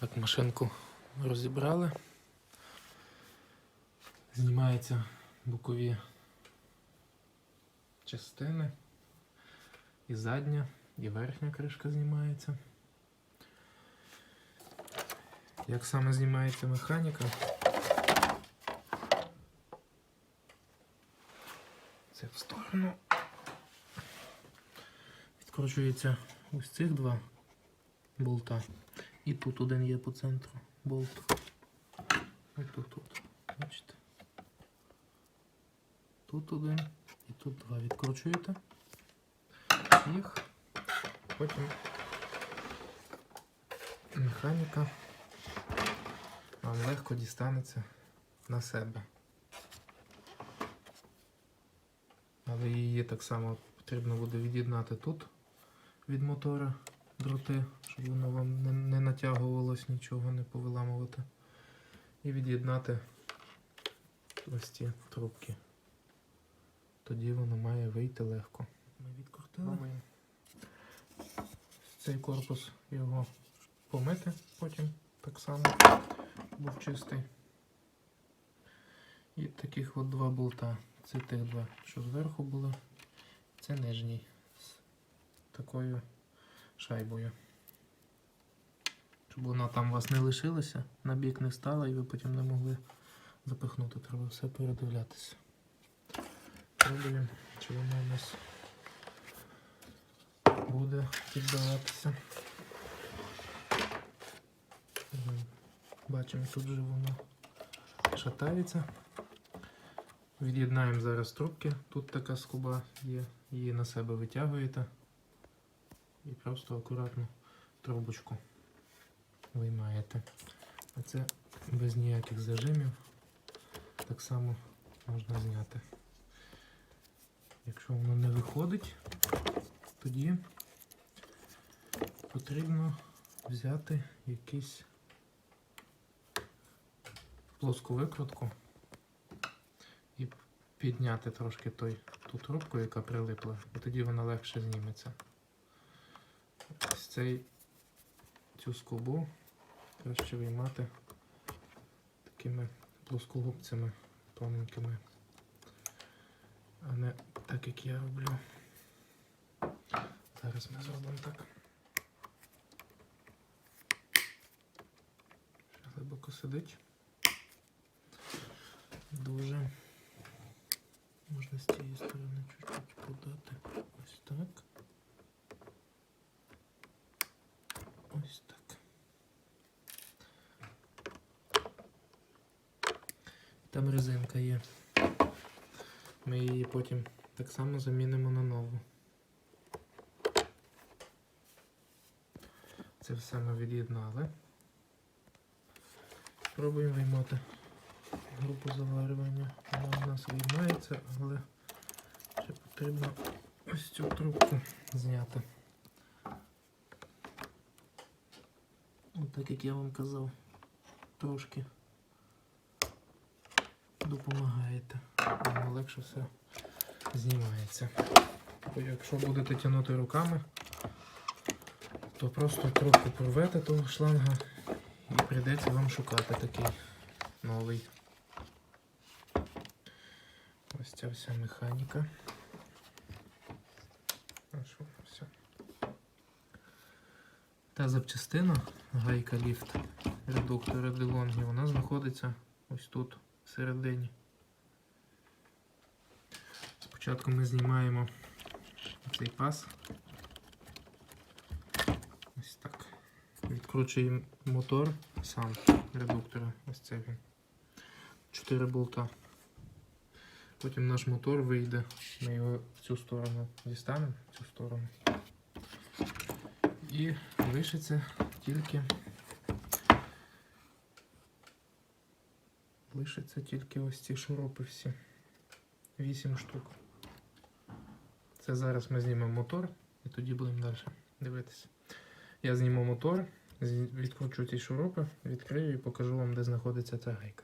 Так, машинку розібрали. Знімаються бокові частини. І задня, і верхня кришка знімається. Як саме знімається механіка? Це в сторону. Відкручується ось цих два болта. І тут один є по центру болт. Ось тут. Бачите? Тут один і тут два. Відкручуєте їх. Потім механіка вам легко дістанеться на себе. Але її так само потрібно буде від'єднати тут від мотора дроти, щоб воно вам не натягувалось, нічого не повиламувати. І від'єднати ось ці трубки. Тоді воно має вийти легко. Ми відкрутили. Цей корпус його помити потім так само, був чистий. І таких от два болта. Це тих два, що зверху були. Це нижній з такою шайбою. Щоб вона там у вас не лишилася, на бік не стала і ви потім не могли запихнути. Треба все передивлятися. Пробуємо, чи воно у нас буде піддаватися. Бачимо, тут же воно шатається. Від'єднаємо зараз трубки. Тут така скоба є, її на себе витягуєте і просто акуратно трубочку виймаєте. А це без ніяких зажимів так само можна зняти. Якщо воно не виходить, тоді потрібно взяти якусь плоску викрутку і підняти трошки ту трубку, яка прилипла, і тоді вона легше зніметься. Ось цю скобу краще виймати такими плоскогубцями тоненькими, а не так, як я роблю. Зараз ми зробимо так. Глибоко сидить. Дуже. Можна з цієї сторони чуть-чуть подати. Ось так. Ось так. Там резинка є. Ми її потім так само замінимо на нову. Це все ми від'єднали. Спробуємо виймати групу заварювання. Вона у нас виймається, але ще потрібно ось цю трубку зняти. Ось так, як я вам казав, трошки допомагаєте. Воно легше все знімається. Бо якщо будете тягнути руками, то просто трохи порвете того шланга і прийдеться вам шукати такий новий. Ось ця вся механіка. Все. Та запчастина, гайка ліфт редуктора DeLonghi, вона знаходиться ось тут всередині. Спочатку ми знімаємо цей паз. Ось так. Відкручуємо мотор сам редуктора. Ось це він. 4 болта. Потім наш мотор вийде. Ми його в цю сторону дістанемо, в цю сторону. І лишиться тільки ось ці шурупи всі. 8 штук. Це зараз ми знімемо мотор і тоді будемо далі дивитися. Я зніму мотор, відкручу ці шурупи, відкрию і покажу вам, де знаходиться ця гайка.